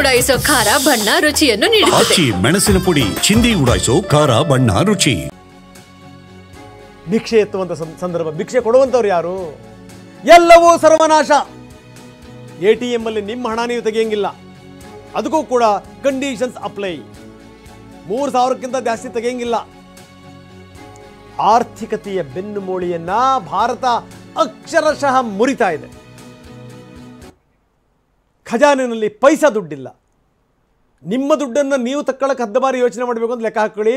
ಉಡಾಯಿಸೋ ಖಾರ ಬಣ್ಣ ರುಚಿಯನ್ನು ನೀಡುತ್ತದೆ. ಆಚಿ ಮೆಣಸಿನ ಪುಡಿ ಚಿಂದಿ ಉಡಾಯಿಸೋ ಖಾರ ಬಣ್ಣ ರುಚಿ. ಭಿಕ್ಷೆ ಎತ್ತುವಂತ ಸಂದರ್ಭ, ಭಿಕ್ಷೆ ಕೊಡುವಂತವ್ರು ಯಾರು? ಎಲ್ಲವೂ ಸರ್ವನಾಶ. ATM ಅಲ್ಲಿ ನಿಮ್ಮ ಹಣ ನೀವು ತೆಗೆಯಂಗಿಲ್ಲ, ಅದಕ್ಕೂ ಕೂಡ ಕಂಡೀಷನ್ಸ್ ಅಪ್ಲೈ. 3,000ಕ್ಕಿಂತ ಜಾಸ್ತಿ ತೆಗೆಯಂಗಿಲ್ಲ. ಆರ್ಥಿಕತೆಯ ಬೆನ್ನುಮೂಳೆಯನ್ನ ಭಾರತ ಅಕ್ಷರಶಃ ಮುರಿತಾ ಇದೆ. ಖಜಾನೆಯಲ್ಲಿ ಪೈಸಾ ದುಡ್ಡಿಲ್ಲ. ನಿಮ್ಮ ದುಡ್ಡನ್ನು ನೀವು ತಕ್ಕೊಳ್ಳೋಕೆ 10 ಬಾರಿ ಯೋಚನೆ ಮಾಡಬೇಕು ಅಂತ ಲೆಕ್ಕ ಹಾಕೊಳ್ಳಿ.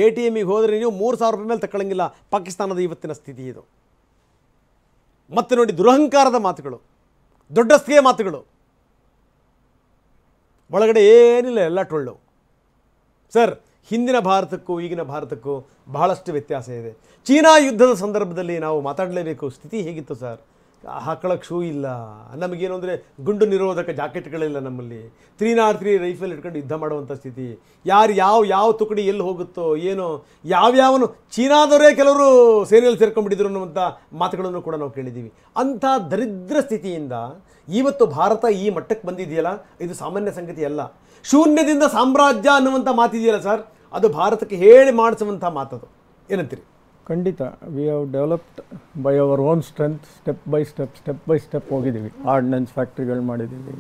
ATMಗೆ ಹೋದರೆ ನೀವು 3,000 ರೂಪಾಯಿ ಮೇಲೆ ತಕ್ಕೊಳ್ಳಂಗಿಲ್ಲ. ಪಾಕಿಸ್ತಾನದ ಇವತ್ತಿನ ಸ್ಥಿತಿ ಇದು. ಮತ್ತೆ ನೋಡಿ, ದುರಹಂಕಾರದ ಮಾತುಗಳು, ದೊಡ್ಡಸ್ತಿಗೆ ಮಾತುಗಳು, ಒಳಗಡೆ ಏನಿಲ್ಲ, ಎಲ್ಲ ಟೊಳ್ಳು. ಸರ್, ಹಿಂದಿನ ಭಾರತಕ್ಕೂ ಈಗಿನ ಭಾರತಕ್ಕೂ ಬಹಳಷ್ಟು ವ್ಯತ್ಯಾಸ ಇದೆ. ಚೀನಾ ಯುದ್ಧದ ಸಂದರ್ಭದಲ್ಲಿ ನಾವು ಮಾತಾಡಲೇಬೇಕು. ಸ್ಥಿತಿ ಹೇಗಿತ್ತು ಸರ್? ಹಾಕೊಳ್ಳೋಕೆ ಶೂ ಇಲ್ಲ, ನಮಗೇನು ಅಂದರೆ ಗುಂಡು ನಿರೋಧಕ ಜಾಕೆಟ್ಗಳಿಲ್ಲ ನಮ್ಮಲ್ಲಿ. 303 ರೈಫಲ್ ಇಟ್ಕೊಂಡು ಯುದ್ಧ ಮಾಡುವಂಥ ಸ್ಥಿತಿ. ಯಾರು ಯಾವ ತುಕಡಿ ಎಲ್ಲಿ ಹೋಗುತ್ತೋ ಏನೋ, ಯಾವ್ಯಾವನು ಚೀನಾದವರೇ ಕೆಲವರು ಸೇನೆಯಲ್ಲಿ ಸೇರ್ಕೊಂಡ್ಬಿಟ್ಟಿದ್ರು ಅನ್ನುವಂಥ ಮಾತುಗಳನ್ನು ಕೂಡ ನಾವು ಕೇಳಿದ್ದೀವಿ. ಅಂಥ ದರಿದ್ರ ಸ್ಥಿತಿಯಿಂದ ಇವತ್ತು ಭಾರತ ಈ ಮಟ್ಟಕ್ಕೆ ಬಂದಿದೆಯಲ್ಲ, ಇದು ಸಾಮಾನ್ಯ ಸಂಗತಿ ಅಲ್ಲ. ಶೂನ್ಯದಿಂದ ಸಾಮ್ರಾಜ್ಯ ಅನ್ನುವಂಥ ಮಾತಿದೆಯಲ್ಲ ಸರ್, ಅದು ಭಾರತಕ್ಕೆ ಹೇಳಿ ಮಾಡಿಸುವಂಥ ಮಾತದು. ಏನಂತೀರಿ? ಖಂಡಿತ. We have developed by our own strength. Step by step ಹೋಗಿದ್ದೀವಿ. ಆರ್ಡಿನೆನ್ಸ್ ಫ್ಯಾಕ್ಟ್ರಿಗಳು ಮಾಡಿದ್ದೀವಿ,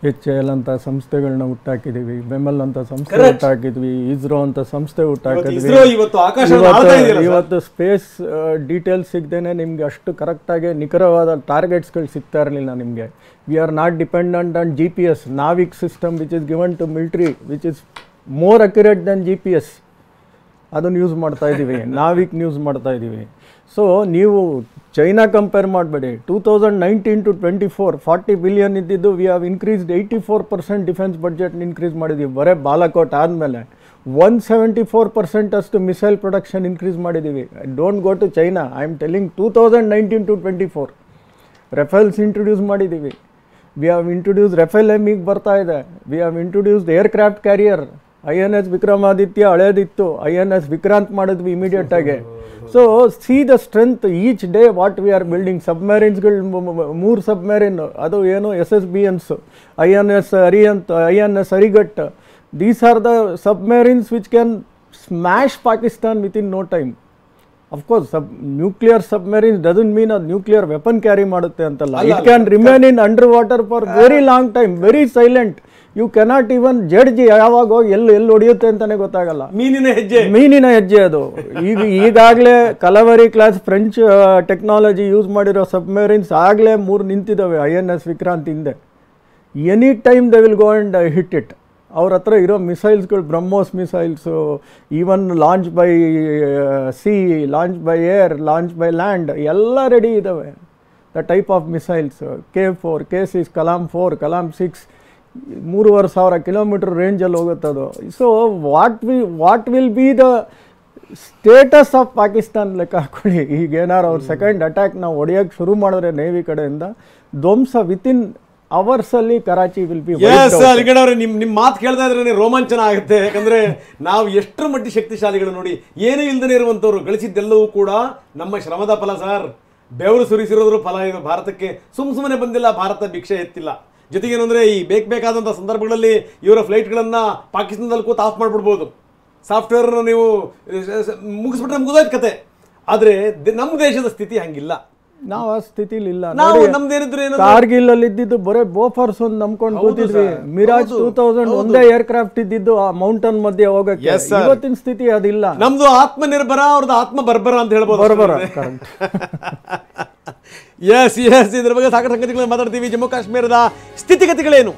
HAL ಅಂತ ಸಂಸ್ಥೆಗಳನ್ನ ಹುಟ್ಟಾಕಿದ್ದೀವಿ, ಬೆಮೆಲ್ ಅಂತ ಸಂಸ್ಥೆ ಹುಟ್ಟಾಕಿದ್ವಿ, ಇಸ್ರೋ ಅಂತ ಸಂಸ್ಥೆ ಹುಟ್ಟಾಕಿದ್ವಿ. ಇವತ್ತು ಸ್ಪೇಸ್ ಡೀಟೇಲ್ಸ್ ಸಿಗದೇನೆ ನಿಮಗೆ ಅಷ್ಟು ಕರೆಕ್ಟಾಗಿ ನಿಖರವಾದ ಟಾರ್ಗೆಟ್ಸ್ಗಳು ಸಿಗ್ತಾ ಇರಲಿಲ್ಲ ನಿಮಗೆ. We are not dependent on GPS, NavIC system which is given to military, which is more accurate than GPS. ಅದನ್ನು ಯೂಸ್ ಮಾಡ್ತಾ ಇದ್ದೀವಿ, ನಾವಿಕ್ ಯೂಸ್ ಮಾಡ್ತಾ ಇದ್ದೀವಿ. ಸೊ ನೀವು ಚೈನಾ ಕಂಪೇರ್ ಮಾಡಬೇಡಿ. 2019 to 24 40 ಬಿಲಿಯನ್ ಇದ್ದಿದ್ದು we have increased 84% defence budget increase ಮಾಡಿದ್ದೀವಿ. ಬರೇ ಬಾಲಾಕೋಟ್ ಆದಮೇಲೆ 174% ಅಷ್ಟು ಮಿಸೈಲ್ ಪ್ರೊಡಕ್ಷನ್ ಇನ್ಕ್ರೀಸ್ ಮಾಡಿದ್ದೀವಿ. Don't go to China, I am telling. 2019 to 24 rafales introduce ಮಾಡಿದ್ದೀವಿ. ವಿ ಹ್ಯಾವ್ ಇಂಟ್ರೊಡ್ಯೂಸ್ ರೆಫೇಲ್ ಈಗ ಬರ್ತಾ ಇದೆ. We have introduced aircraft carrier. INS Vikramaditya ಹಳೇದಿತ್ತು, INS ವಿಕ್ರಾಂತ್ ಮಾಡಿದ್ವಿ ಇಮಿಡಿಯೇಟಾಗಿ. So see the strength each day what we are building. ಸಬ್ಮೆರಿನ್ಸ್ಗಳು 3 submarine, ಅದು ಏನು SSBNs, INS Arihant, INS Arighat. These are the submarines which can smash Pakistan within no time. Of course nuclear submarines doesn't mean ಅದು nuclear weapon carry ಮಾಡುತ್ತೆ ಅಂತಲ್ಲ. It can remain in under water for very long time, very silent. You cannot even judge ಯಾವಾಗ ಎಲ್ಲಿ ಹೊಡೆಯುತ್ತೆ ಅಂತಾನೆ ಗೊತ್ತಾಗಲ್ಲ. ಮೀನಿನ ಹೆಜ್ಜೆ ಅದು. ಈಗಾಗಲೇ Kalvari class French technology use ಮಾಡಿರೋ ಸಬ್ಮೆರಿನ್ಸ್ ಆಗಲೇ 3 ನಿಂತಿದ್ದಾವೆ INS ವಿಕ್ರಾಂತ್ ಹಿಂದೆ. Any time they will go and hit it. ಅವ್ರ ಹತ್ರ ಇರೋ ಮಿಸೈಲ್ಸ್ಗಳು, BrahMos missiles, even launch by sea, launch by air, launch by land, ಎಲ್ಲ ರೆಡಿ ಇದ್ದಾವೆ. The type of missiles K4, K6, Kalam 4, Kalam 6, 3,500 kilometre ರೇಂಜಲ್ಲಿ ಹೋಗುತ್ತದು. So what will be the status of Pakistan ಲೆಕ್ಕ ಹಾಕೊಳ್ಳಿ. ಈಗ ಏನಾರು ಅವ್ರ ಸೆಕೆಂಡ್ ಅಟ್ಯಾಕ್ ನಾವು ಹೊಡೆಯೋಕ್ಕೆ ಶುರು ಮಾಡಿದ್ರೆ ನೇವಿ ಕಡೆಯಿಂದ ಧ್ವಂಸ ವಿತಿನ್ ಅವರ್ಸಲ್ಲಿ ಕರಾಚಿ ವಿಲ್ ಬಿ. ನಿಮ್ಮ ಮಾತು ಕೇಳ್ತಾ ಇದ್ರೆ ರೋಮಾಂಚನ ಆಗುತ್ತೆ. ಯಾಕಂದ್ರೆ ನಾವು ಎಷ್ಟರ ಮಟ್ಟಿಗೆ ಶಕ್ತಿಶಾಲಿಗಳು ನೋಡಿ. ಏನೂ ಇಲ್ದೇ ಇರುವಂಥವ್ರು ಗಳಿಸಿದ್ದೆಲ್ಲವೂ ಕೂಡ ನಮ್ಮ ಶ್ರಮದ ಫಲ ಸರ್. ಬೆವರು ಸುರಿಸಿರೋದ್ರ ಫಲ ಇದು. ಭಾರತಕ್ಕೆ ಸುಮ್ಮನೆ ಬಂದಿಲ್ಲ, ಭಾರತ ಭಿಕ್ಷೆ ಎತ್ತಿಲ್ಲ. ಜೊತೆಗೇನು ಅಂದರೆ ಈ ಬೇಕಾದಂಥ ಸಂದರ್ಭಗಳಲ್ಲಿ ಇವರ ಫ್ಲೈಟ್ಗಳನ್ನು ಪಾಕಿಸ್ತಾನದಲ್ಲಿ ಕೂತು ಆಫ್ ಮಾಡಿಬಿಡ್ಬೋದು. ಸಾಫ್ಟ್ವೇರ್ನ ನೀವು ಮುಗಿಸ್ಬಿಟ್ರೆ ಮುಗಿದೋಯ್ತು ಕತೆ. ಆದರೆ ನಮ್ಮ ದೇಶದ ಸ್ಥಿತಿ ಹಂಗಿಲ್ಲ. ನಾವು ಆ ಸ್ಥಿತಿಲಿ ಇಲ್ಲ. ನಮ್ದೇನಿದ್ರು ಕಾರ್ಗಿಲ್ ಅಲ್ಲಿ ಇದ್ದಿದ್ದು ಬರೇ ಬೋಫರ್ಸ್ ಒಂದು ನಂಬ್ಕೊಂಡು ಕೂತಿದ್ವಿ. ಮಿರಾಜ್ 2000 ಒಂದೇ ಏರ್ಕ್ರಾಫ್ಟ್ ಇದ್ದಿದ್ದು ಆ ಮೌಂಟನ್ ಮಧ್ಯೆ ಹೋಗಕ್ಕೆ. ಇವತ್ತಿನ ಸ್ಥಿತಿ ಅದಿಲ್ಲ. ನಮ್ದು ಆತ್ಮನಿರ್ಭರ, ಅವ್ರದ್ದು ಆತ್ಮ ಬರ್ಬರ ಅಂತ ಹೇಳ್ಬೋದು. ಬರ್ಬರ. ಎಸ್ ಇದ್ರ ಬಗ್ಗೆ ಸಾಕಷ್ಟು ಸಂಗತಿಗಳನ್ನು ಮಾತಾಡ್ತೀವಿ. ಜಮ್ಮು ಕಾಶ್ಮೀರದ ಸ್ಥಿತಿಗತಿಗಳೇನು?